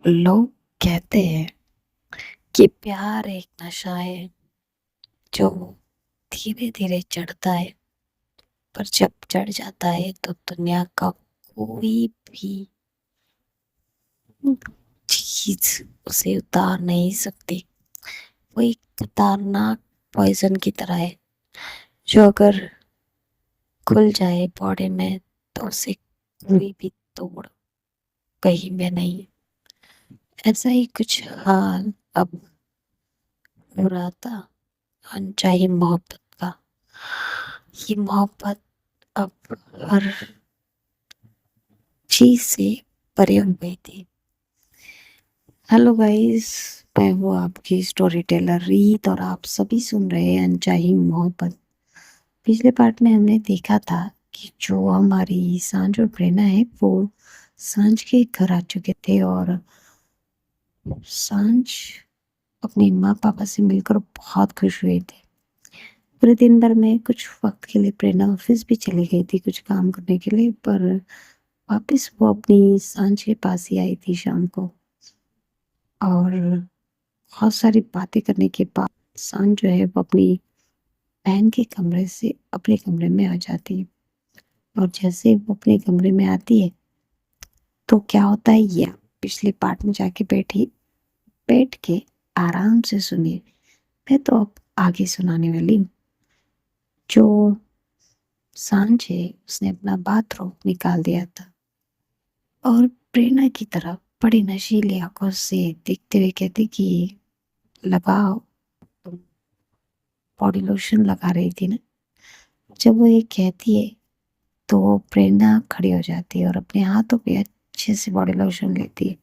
लोग कहते हैं कि प्यार एक नशा है जो धीरे धीरे चढ़ता है, पर जब चढ़ जाता है तो दुनिया का कोई भी चीज उसे उतार नहीं सकती। वो एक खतरनाक पॉइजन की तरह है जो अगर खुल जाए बॉडी में तो उसे कोई भी तोड़ कहीं में नहीं। ऐसा ही कुछ हाल अब हो रहा था अनचाही मोहब्बत का। ये मोहब्बत अब हर चीज से परे हो गई थी। हेलो गाइस, मैं हूँ आपकी स्टोरी टेलर रीत और आप सभी सुन रहे हैं अनचाही मोहब्बत। पिछले पार्ट में हमने देखा था कि जो हमारी सांझ और प्रेरणा है वो सांझ के घर आ चुके थे और सांझ अपने माँ पापा से मिलकर बहुत खुश हुए थे। पूरे दिन भर में कुछ वक्त के लिए प्रेरणा ऑफिस भी चली गई थी कुछ काम करने के लिए, पर वापस वो अपनी सांझ के पास ही आई थी शाम को। और बहुत सारी बातें करने के बाद सांझ जो है वो अपनी बहन के कमरे से अपने कमरे में आ जाती है। और जैसे वो अपने कमरे में आती है तो क्या होता है ये आप पिछले पार्ट में जाके बैठ के आराम से सुनिए। मैं तो अब आगे सुनाने वाली हूँ। जो सांझ है उसने अपना बाथरूम निकाल दिया था और प्रेरणा की तरफ बड़ी नशीली आंखों से देखते हुए कहती कि लगाओ, तुम बॉडी लोशन लगा रही थी ना। जब वो ये कहती है तो वो प्रेरणा खड़ी हो जाती है और अपने हाथों पे अच्छे से बॉडी लोशन लेती है।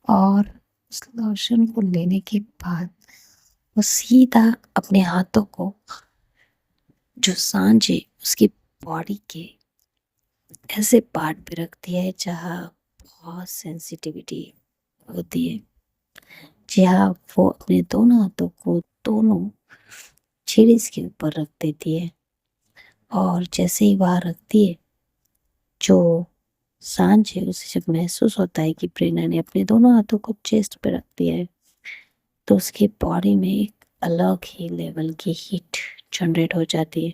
और उस लोशन को लेने के बाद वो सीधा अपने हाथों को जो सांझ है उसकी बॉडी के ऐसे पार्ट पे रखती है जहाँ बहुत सेंसिटिविटी होती है। जहाँ वो अपने दोनों हाथों को दोनों छिड़ीस के ऊपर रख देती है। और जैसे ही वहाँ रखती है, जो सांझ है उसे जब महसूस होता है कि प्रेरणा ने अपने दोनों हाथों को चेस्ट पे रख दिया है तो उसकी बॉडी में एक अलग ही लेवल की हीट जनरेट हो जाती है।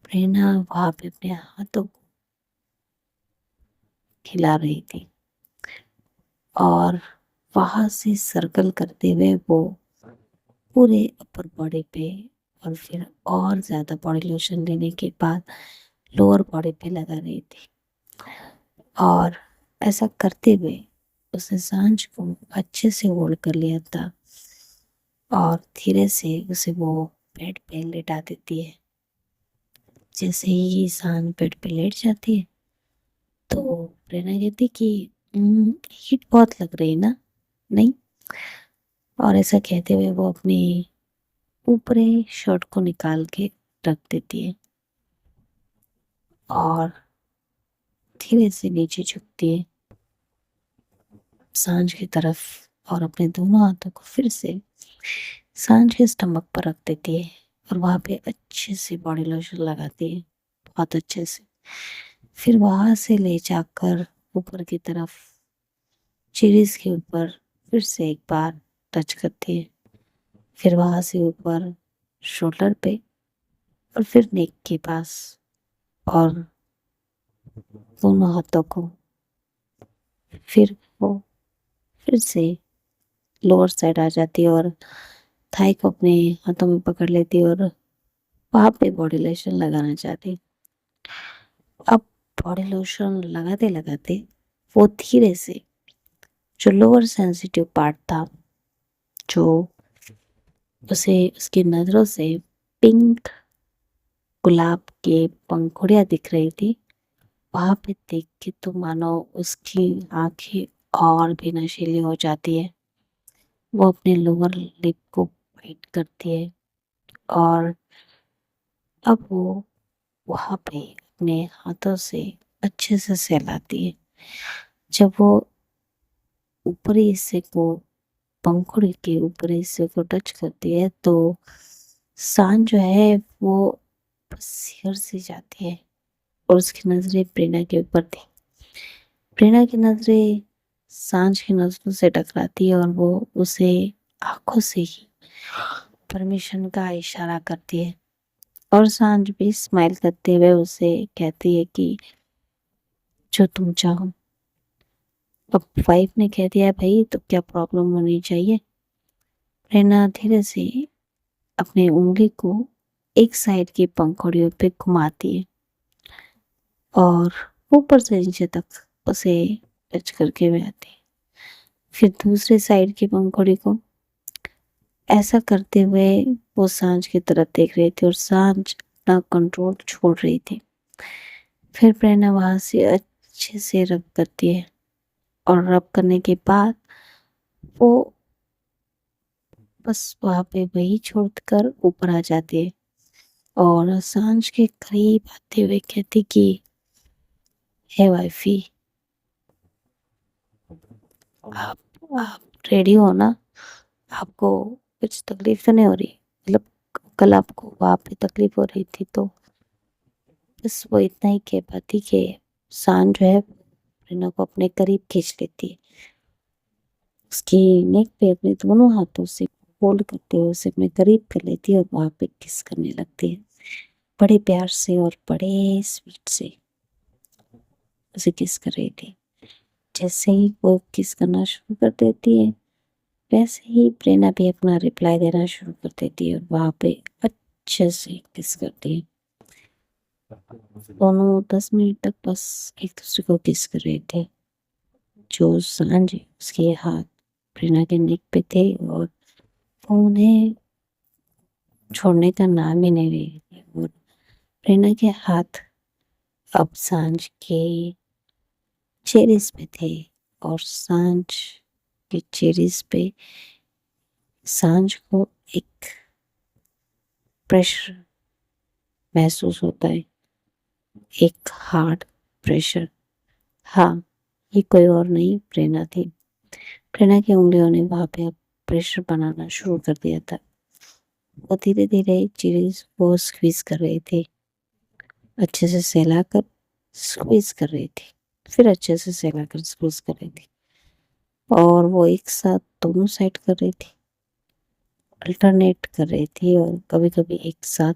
प्रेरणा वहाँ पे अपने हाथों को हिला रही थी और वहां से सर्कल करते हुए वो पूरे अपर बॉडी पे और फिर और ज्यादा बॉडी लोशन लेने के बाद लोअर बॉडी पे लगा रही थी। और ऐसा करते हुए उसने सांझ को अच्छे से होल्ड कर लिया था और धीरे से उसे वो बेड पे लेटा देती है। जैसे ही सांझ बेड पे लेट जाती है तो प्रेरणा कहती कि हीट बहुत लग रही है ना, नहीं? और ऐसा कहते हुए वो अपनी ऊपरी शर्ट को निकाल के रख देती है और धीरे से नीचे झुकती है सांझ की तरफ और अपने दोनों हाथों को फिर से सांझ के स्टमक पर रख देती है और वहां पे अच्छे से बॉडी लोशन लगाती है, बहुत अच्छे से। फिर वहां से ले जाकर ऊपर की तरफ चिरीज के ऊपर फिर से एक बार टच करती है। फिर वहां से ऊपर शोल्डर पे और फिर नेक के पास और दोनों हाथों को फिर वो फिर से लोअर साइड आ जाती है और थाई को अपने हाथों में पकड़ लेती है और वहां पे बॉडी लोशन लगाना चाहती। अब बॉडी लोशन लगाते लगाते वो धीरे से जो लोअर सेंसिटिव पार्ट था, जो उसे उसकी नजरों से पिंक गुलाब के पंखुड़ियां दिख रही थी, वहां पे देख के तो मानो उसकी आंखें और भी नशीली हो जाती है। वो अपने लोअर लिप को बाइट करती है और अब वो वहां पे अपने हाथों से अच्छे से सहलाती है। जब वो ऊपरी हिस्से को पंखुड़ी के ऊपरी हिस्से को टच करती है तो सांड जो है वो सिर से जाती है और उसकी नजरें प्रेरणा के ऊपर थी। प्रेरणा की नजरें सांझ की नज़रों से टकराती है और वो उसे आँखों से ही परमिशन का इशारा करती है और सांझ भी स्माइल करते हुए उसे कहती है कि जो तुम चाहो। अब वाइफ ने कह दिया भाई तो क्या प्रॉब्लम होनी चाहिए। प्रेरणा धीरे से अपनी उंगली को एक साइड की पंखुड़ियों पे घुमाती है और ऊपर से नीचे तक उसे टच करके भी आती है। फिर दूसरी साइड की पंखुड़ी को ऐसा करते हुए वो सांझ की तरफ देख रही थी और सांझ अपना कंट्रोल छोड़ रही थी। फिर प्रेरणा वहां से अच्छे से रब करती है और रब करने के बाद वो बस वहां पे वही छोड़कर ऊपर आ जाती है और सांझ के करीब आते हुए कहती कि हे वाइफी, आप रेडी हो ना? आपको कुछ तकलीफ तो नहीं हो रही? मतलब कल आपको वहां पे तकलीफ हो रही थी तो बस वो इतना ही कह पाती कि सांझ जो है प्रेरणा को अपने करीब खींच लेती है। उसकी नेक पे अपने दोनों हाथों से होल्ड करते हुए उसे अपने करीब कर लेती है और वहां पे किस करने लगती है, बड़े प्यार से और बड़े स्वीट से उसे किस कर रही थी। जैसे ही वो किस करना शुरू कर देती है वैसे ही प्रेरणा भी अपना रिप्लाई देना शुरू कर देती है और वहां पे अच्छे से किस करती है। दोनों 10 मिनट तक बस एक दूसरे को किस कर रहे थे। जो सांझ है उसके हाथ प्रेरणा के नेक पे थे और वो उन्हें छोड़ने का नाम ही नहीं ले रही थी और प्रेरणा के हाथ अब सांझ के चेरिस पे थे और सांझ के चेरिस पे सांझ को एक प्रेशर महसूस होता है, एक हार्ड प्रेशर। हाँ, ये कोई और नहीं प्रेरणा थी। प्रेरणा की उंगलियों ने वहां पे अब प्रेशर बनाना शुरू कर दिया था। वो धीरे धीरे चीज को स्क्वीज कर रही थी, अच्छे से सहलाकर स्क्वीज कर रही थी, फिर अच्छे से सहलाकर स्क्वीज कर रही थी और वो एक साथ दोनों साइड कर रही थी, अल्टरनेट कर रही थी और कभी कभी एक साथ।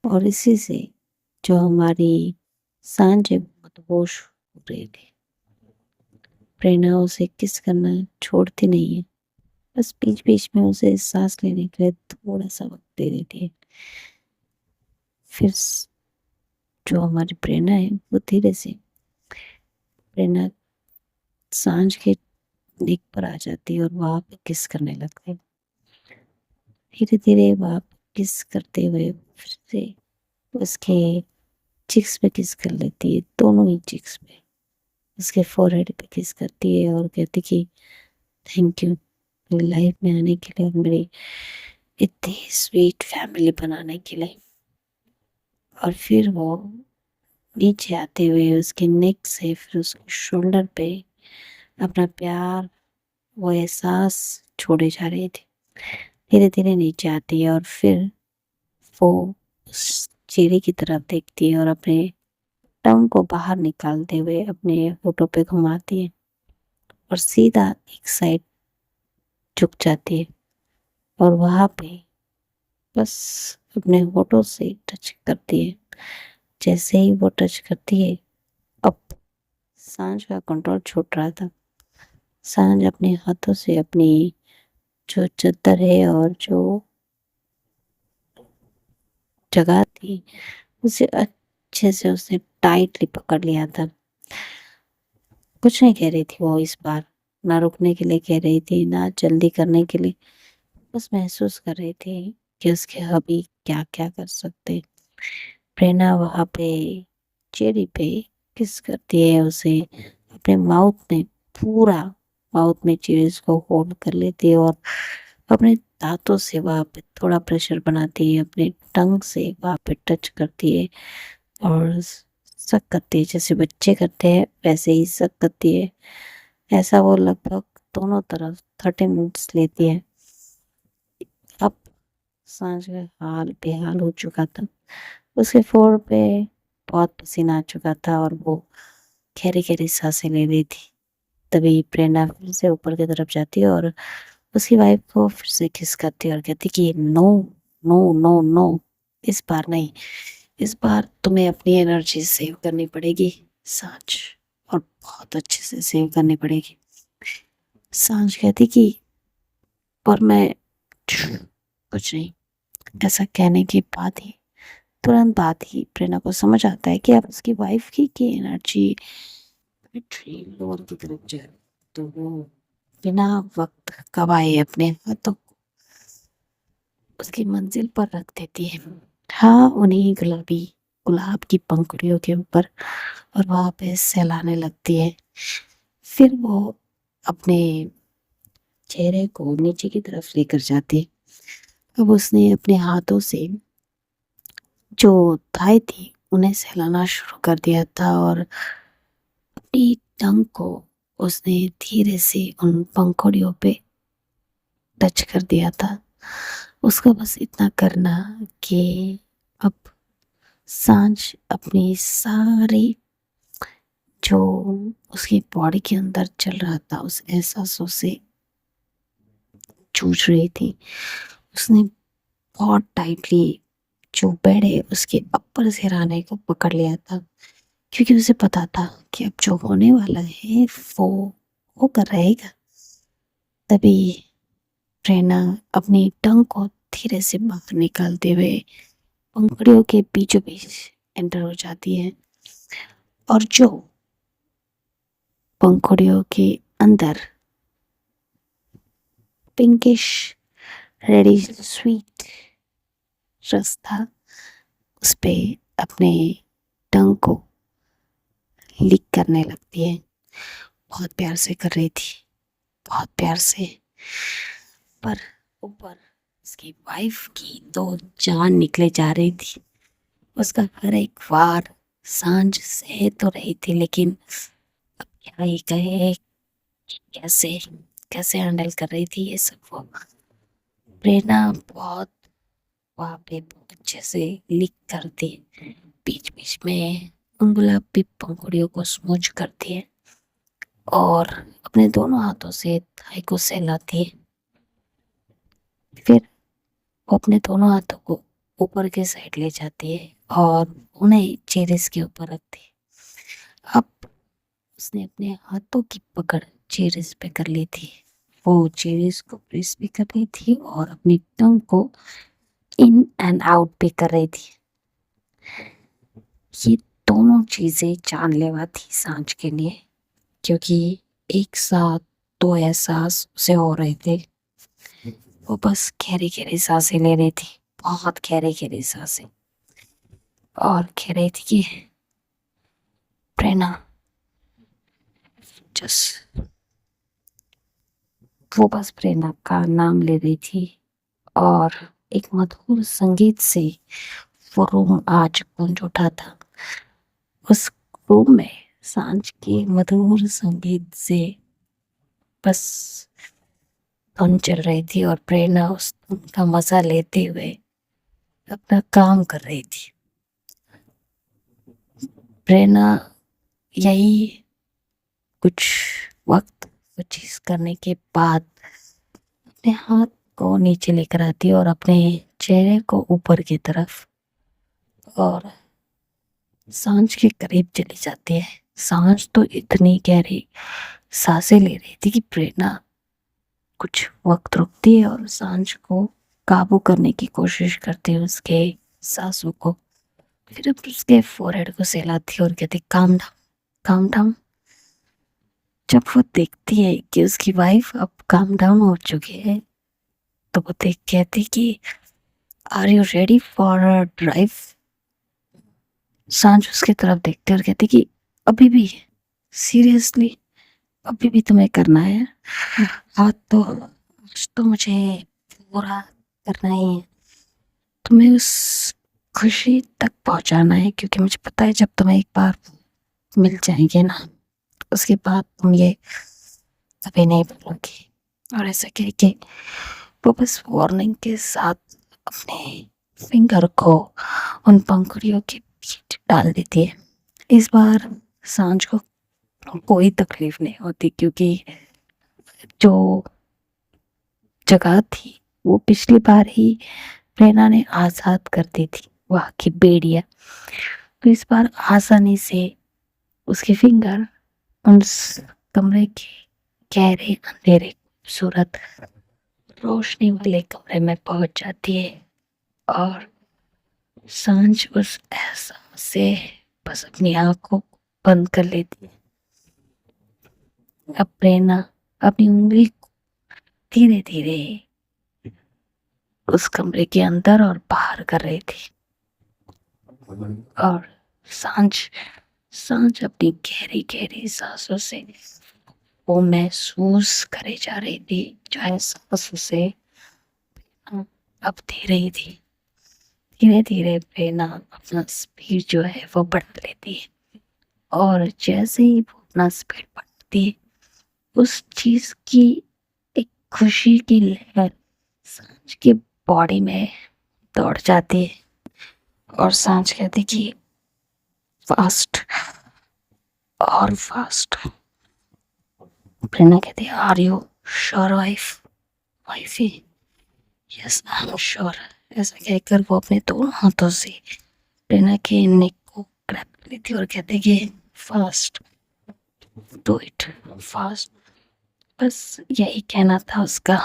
और इसी से जो हमारी सांझ है वो मदहोश हो रही थी। प्रेरणा उसे किस करना छोड़ती नहीं है, बस बीच बीच में उसे सांस लेने के लिए थोड़ा सा वक्त दे देती है। फिर जो हमारी प्रेरणा है वो धीरे से प्रेरणा सांझ के नेक पर आ जाती है और वहां पे किस करने लगती है। धीरे धीरे वहां पे किस करते हुए फिर से उसके चिक्स पे किस कर लेती है, दोनों ही चिक्स पे, उसके फोरहेड पे किस करती है और कहती कि थैंक यू मेरी लाइफ में आने के लिए और मेरी इतनी स्वीट फैमिली बनाने के लिए। और फिर वो नीचे आते हुए उसके नेक से फिर उसके शोल्डर पे अपना प्यार वो एहसास छोड़े जा रही थी। धीरे धीरे नीचे आती है और फिर वो उस चेहरे की तरफ देखती है और अपने टंग को बाहर निकालते हुए अपने होठों पे घुमाती है और सीधा एक साइड झुक जाती है और वहां पे बस अपने होठों से टच करती है। जैसे ही वो टच करती है अब सांझ का कंट्रोल छूट रहा था। सांझ अपने हाथों से अपनी जो चद्दर है और जो जगह थी उसे अच्छे से उसने टाइटली पकड़ लिया था। कुछ नहीं कह रही थी वो इस बार, ना रुकने के लिए कह रही थी ना जल्दी करने के लिए, बस महसूस कर रही थी कि उसके हबी क्या क्या कर सकते। प्रेरणा वहां पे चेरी पे किस करती है उसे अपने माउथ में, पूरा माउथ में चीज को होल्ड कर लेती है और अपने दांतों से वहां पे थोड़ा प्रेशर बनाती है, अपने टंग से वहां पे टच करती है और सक करती है, जैसे बच्चे करते हैं वैसे ही सक करती है। ऐसा वो लगभग दोनों तरफ 30 मिनट्स लेती है। अब सांझ का हाल बेहाल हो चुका था, उसके फोर पे बहुत पसीना आ चुका था और वो गहरी गहरी सांसें ले रही थी। तभी प्रेरणा फिर से ऊपर की तरफ जाती है और उसकी वाइफ को फिर से किस करती है और कहती कि नो, नो, नो, नो, इस बार नहीं, इस बार तुम्हें अपनी एनर्जी सेव करनी पड़ेगी सांझ, और बहुत अच्छे से सेव करनी पड़ेगी। सांझ कहती कि पर मैं कुछ नहीं। ऐसा कहने के बाद ही तुरंत बाद ही प्रेरणा को समझ आता है कि अब उसकी वाइफ की एनर्जी बैटरी लोअर की तरफ जा रही है। तो वो बिना वक्त गवाए अपने हाथों को उसकी मंजिल पर रख देती है। हाँ, उन्हीं गुलाब की पंखुड़ियों के ऊपर, और वहां पे सहलाने लगती है। फिर वो अपने चेहरे को नीचे की तरफ लेकर जाती है। अब उसने अपने हाथों से जो थाई थी उन्हें सहलाना शुरू कर दिया था, और अपनी टंग को उसने धीरे से उन पंखुड़ियों पे टच कर दिया था। उसका बस इतना करना कि अब सांझ अपनी सारी जो उसकी बॉडी के अंदर चल रहा था उस एहसासों से जूझ रही थी। उसने बहुत टाइटली जो बेड है उसके अपर सिरहाने को पकड़ लिया था, क्योंकि उसे पता था कि अब जो होने वाला है वो होकर रहेगा। तभी प्रेरणा अपनी टंग को धीरे से बाहर निकालते हुए पंखुड़ियों के बीचों बीच एंटर हो जाती है, और जो पंखुड़ियों के अंदर पिंकिश रेडी स्वीट रस था, उस पे अपने टंग को लीक करने लगती है। बहुत प्यार से कर रही थी, बहुत प्यार से, पर ऊपर उसकी वाइफ की तो जान निकले जा रही थी। उसका हर एक वार सांझ सह तो रही थी, लेकिन अब क्या ही कहे कि कैसे कैसे हैंडल कर रही थी ये सब वो। प्रेरणा बहुत वहाँ पे बहुत अच्छे से लिख करती है, बीच बीच में उन गुलाबी पंखुड़ियों को स्मूच करती है और अपने दोनों हाथों से थाई को सहलाती है। फिर वो अपने दोनों हाथों को ऊपर के साइड ले जाती है और उन्हें चेरिस के ऊपर रखती है। अब उसने अपने हाथों की पकड़ चेरिस पे कर ली थी। वो चेरिस को प्रेस भी कर रही थी और अपनी टंग को इन एंड आउट भी कर रही थी। ये दोनों चीजें जानलेवा थी सांझ के लिए, क्योंकि एक साथ दो एहसास उसे हो रहे थे। वो बस गहरी गहरी सांसें ले रही थी, बहुत गहरी गहरी सांसें, और कह रही थी कि प्रेरणा जस वो बस प्रेरणा का नाम ले रही थी, और एक मधुर संगीत से वो रूम आज गूंज उठा था। उस रूम में सांझ के मधुर संगीत से बस धुन चल रही थी, और प्रेरणा उस धुन का मजा लेते हुए अपना काम कर रही थी। प्रेरणा यही कुछ वक्त वो चीज करने के बाद अपने हाथ को नीचे लेकर आती है और अपने चेहरे को ऊपर की तरफ और सांझ के करीब चली जाती है। सांझ तो इतनी गहरी सांसें ले रही थी कि प्रेरणा कुछ वक्त रुकती है और सांझ को काबू करने की कोशिश करती है उसके सांसों को। फिर अब उसके फोरहेड को सहलाती है और कहती काम डाउन, काम डाउन। जब वो देखती है कि उसकी वाइफ अब काम डाउन हो चुकी है, तो वो देख कहती कि are you ready for a drive. Sanjh उसकी तरफ देखती है और कहती कि अभी भी, सीरियसली अभी भी तुम्हें करना है? हाँ, तो आज तो मुझे पूरा करना ही है। तुम्हें उस खुशी तक पहुंचाना है, क्योंकि मुझे पता है जब तुम्हें एक बार मिल जाएंगे ना, उसके बाद तुम ये कभी नहीं भूलोगी। और ऐसा कह के वो बस वार्निंग के साथ अपने फिंगर को उन पंखुड़ियों के बीच डाल देती है। इस बार सांझ को कोई तकलीफ नहीं होती, क्योंकि जो जगह थी वो पिछली बार ही प्रेरणा ने आजाद कर दी थी, वहाँ की बेड़िया। तो इस बार आसानी से उसके फिंगर उस कमरे के गहरे अंधेरे खूबसूरत रोशनी वाले कमरे में पहुंच जाती है, और सांझ उस एहसास से बस अपनी आंखों को बंद कर लेती है। अब प्रेरणा अपनी उंगली को धीरे धीरे उस कमरे के अंदर और बाहर कर रही थी, और सांझ सांझ अपनी गहरी गहरी सांसों से वो महसूस करे जा रही थी, जो एहसास उसे अब दे रही थी। धीरे धीरे प्रेरणा अपना स्पीड जो है वो बढ़ा लेती है, और जैसे ही वो अपना स्पीड बढ़ती है, उस चीज की एक खुशी की लहर सांझ की बॉडी में दौड़ जाती है, और सांझ कहती कि फास्ट और फास्ट। प्रेरणा कहती है, are you sure wifey? Yes, I am sure. ऐसा कहकर वो अपने दोनों हाथों से प्रेरणा के नेक को ग्रैब कर लेती और कहते कि फास्ट, डू इट फास्ट। बस यही कहना था उसका,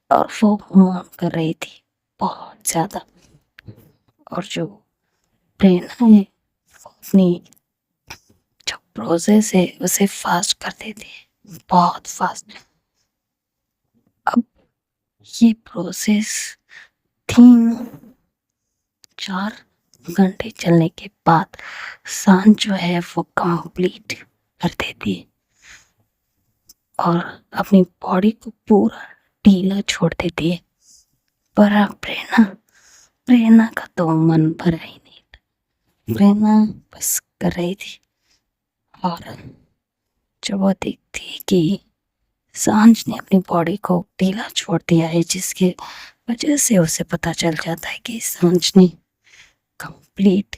और वो मूव कर रही थी बहुत ज्यादा। और जो प्रेरणा है वो अपनी जो प्रोसेस है उसे फास्ट कर देती है, बहुत फास्ट। अब ये प्रोसेस 3-4 घंटे चलने के बाद सांझ जो है वो कंप्लीट कर देती है, और अपनी बॉडी को पूरा ढीला छोड़ देती है। पर अब प्रेरणा प्रेरणा का तो मन भरा ही नहीं था। प्रेरणा बस कर रही थी, और जब वो देखती कि सांझ ने अपनी बॉडी को ढीला छोड़ दिया है, जिसके वजह से उसे पता चल जाता है कि सांझ ने कंप्लीट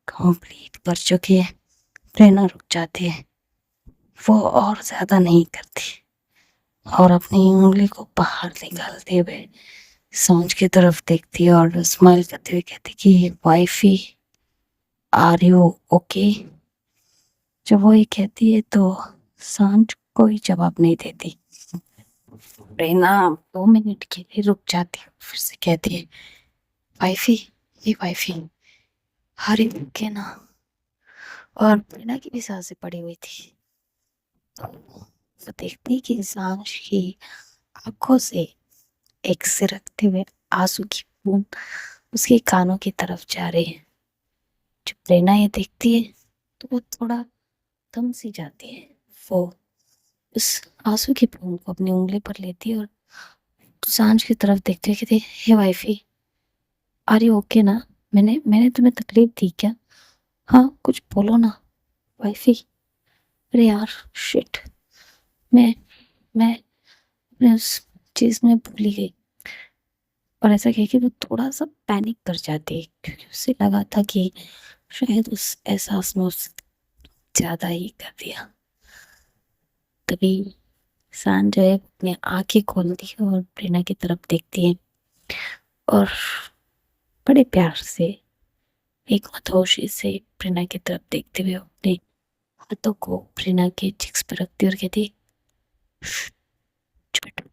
कंप्लीट कर चुकी है। प्रेरणा रुक जाती है, वो और ज्यादा नहीं करती, और अपनी उंगली को बाहर निकालते हुए सांझ की तरफ देखती है और स्माइल करते हुए कहती कि वाइफी, आर यू ओके? जब वो ये कहती है तो सांझ कोई जवाब नहीं देती। प्रेरणा 2 मिनट के लिए रुक जाती है, फिर से कहती है, वाइफी, ये वाइफी, हरी के ना। और प्रेरणा की भी सांसें पड़ी हुई थी, तो देखती कि सांझ की आंखों से एक सिरकते हुए आंसू की बूंद उसके कानों की तरफ जा रहे हैं। जब प्रेरणा ये देखती है तो वो थोड़ा थम सी जाती है। वो उस आंसू की बूंद को अपनी उंगली पर लेती है और सांझ की तरफ देखते हुए कहती है, हे वाइफी, आर यू ओके ना? मैंने मैंने तुम्हें तकलीफ दी क्या? हाँ, कुछ बोलो ना वाइफी। अरे यार, शिट, मैं मैं मैं उस चीज में भूल ही गई। और ऐसा कह के वो थोड़ा सा पैनिक कर जाती है, क्योंकि उसे लगा था कि शायद उस एहसास में उससे ज्यादा ही कर दिया। तभी सांझ जो है अपनी आंखें खोलती है और प्रेरणा की तरफ देखती है, और बड़े प्यार से एक खामोशी से प्रेरणा की तरफ देखते हुए अपने हाथों को प्रेरणा के चिक्स पर रखती और कहती, "श्श, चुप,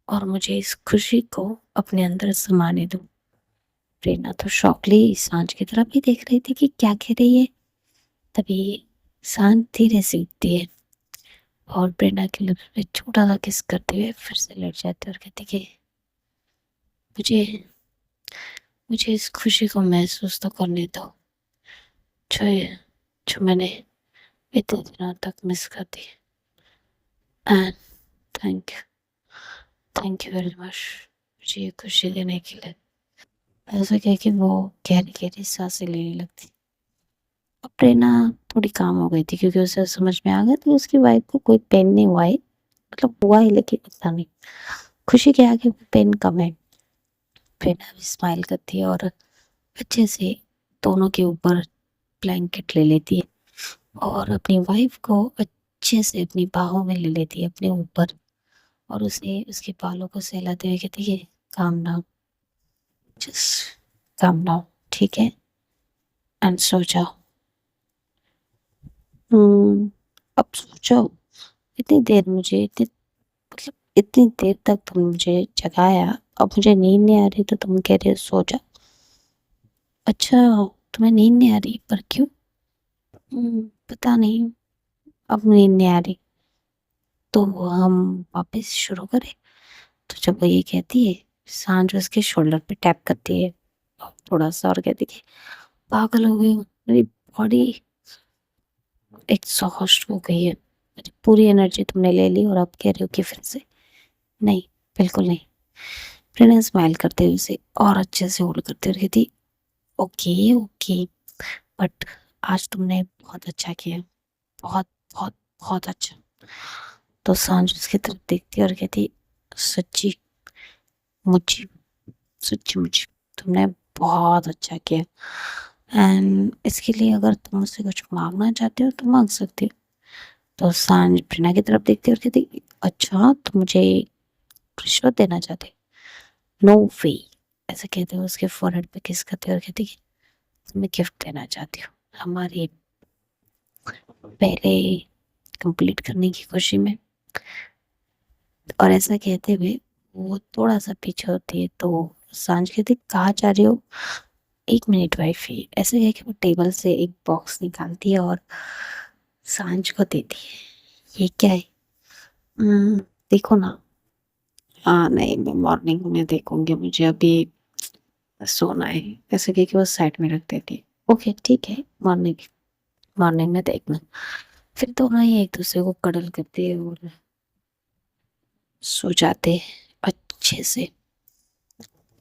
और मुझे इस खुशी को अपने अंदर समाने दो।" प्रेरणा तो शॉकली सांझ की तरफ ही देख रही थी कि क्या कह रही है। तभी सांझ धीरे से उठती है और प्रेरणा के लिप्स पे छोटा सा किस करते हुए फिर से लेट जाती है और कहती कि मुझे मुझे इस खुशी को महसूस तो करने दो, जो जो मैंने इतने दिनों तक मिस कर दी। And thank you very much मुझे ये खुशी देने के लिए। ऐसा कह के वो गहरी गहरी सांसें लेने लगती। अब प्रेरणा थोड़ी काम हो गई थी, क्योंकि उसे समझ में आ गया था उसकी वाइफ को कोई पेन नहीं हुआ है, मतलब हुआ है लेकिन इतना नहीं। खुशी के आगे वो पेन कम है। प्रेरणा भी स्माइल करती है और अच्छे से दोनों के ऊपर ब्लैंकेट ले लेती है, और अपनी वाइफ को अच्छे से अपनी बाहों में ले लेती है अपने ऊपर, और उसे उसके बालों को सहलाते हुए कहती है, calm down, just calm down, ठीक है, एंड सो जाओ। अब सो जाओ। इतनी देर मुझे इतनी मतलब इतनी देर तक तुम मुझे जगाया, अब मुझे नींद नहीं आ रही तो तुम कह रहे हो सो जा। अच्छा, तुम्हें नींद नहीं आ रही, पर क्यों? पता नहीं, अब नींद नहीं आ रही। तो हम वापस शुरू करें? तो जब वो ये कहती है, सांझ उसके शोल्डर पे टैप करती है और थोड़ा सा, और कहती है, पागल हो गई हूँ, मेरी बॉडी एग्जॉस्ट हो गई है, मेरी पूरी एनर्जी तुमने ले ली और अब कह रहे हो कि फिर से? नहीं, बिल्कुल नहीं। प्रेरणा स्माइल करते हुए उसे और अच्छे से होल्ड करते हुए कहती, ओके ओके, बट आज तुमने बहुत अच्छा किया, बहुत बहुत बहुत अच्छा। तो सांझ उसकी तरफ देखती और कहती, सच्ची मुझे, सच्ची मुझे तुमने बहुत अच्छा किया, एंड इसके लिए अगर तुम मुझसे कुछ मांगना चाहते हो तो मांग सकती हो। तो सांझ प्रेरणा की तरफ देखती और कहती, अच्छा तुम मुझे रिश्वत देना चाहते? नो वे। ऐसे कहते हुए उसके फोrehead पे किस करते और कहती, तुम्हें गिफ्ट देना चाहती हूँ हमारी पहले कंप्लीट करने की खुशी में। और ऐसा कहते हुए वो थोड़ा सा पीछे होती है, तो सांझ कहती, कहाँ जा रही हो? एक मिनट वाइफी। ऐसे कह के वो टेबल से एक बॉक्स निकालती है और सांझ को देती है। ये क्या है? "हम्म, देखो ना। हाँ नहीं, मैं मॉर्निंग में देखूंगी, मुझे अभी सोना है। ऐसे कह के वो साइड में रख देती है। ओके ठीक है, मॉर्निंग मॉर्निंग में देखना। फिर दोनों ही एक दूसरे को कडल करते और सो जाते अच्छे से।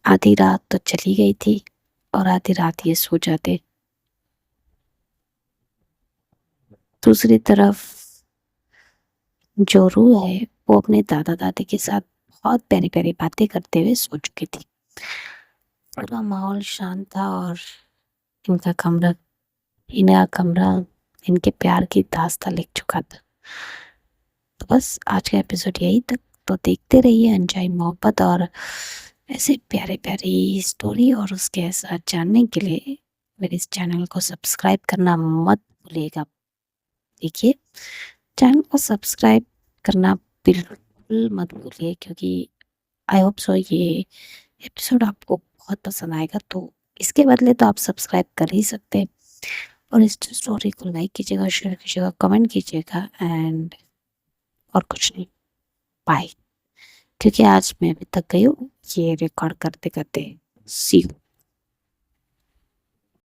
आधी रात तो चली गई थी और आधी रात ये सो जाते। दूसरी तरफ जो रूह है वो अपने दादा दादी के साथ बहुत प्यारी प्यारी बातें करते हुए सो चुकी थी। पूरा माहौल शांत था और इनका कमरा इनका कमरा इनके प्यार की दास्तां लिख चुका था। तो बस आज का एपिसोड यही तक। तो देखते रहिए अनजाई मोहब्बत, और ऐसे प्यारे प्यारी स्टोरी और उसके साथ जानने के लिए मेरे इस चैनल को सब्सक्राइब करना मत भूलिएगा। देखिए, चैनल को सब्सक्राइब करना बिल्कुल मत भूलिए, क्योंकि आई होप सो ये एपिसोड आपको बहुत पसंद आएगा। तो इसके बदले तो आप सब्सक्राइब कर ही सकते हैं, और इस स्टोरी को लाइक कीजिएगा, शेयर कीजिएगा, कमेंट कीजिएगा, एंड और कुछ नहीं। बाय। क्योंकि आज मैं अभी तक गई हूँ ये रिकॉर्ड करते करते। सी यू।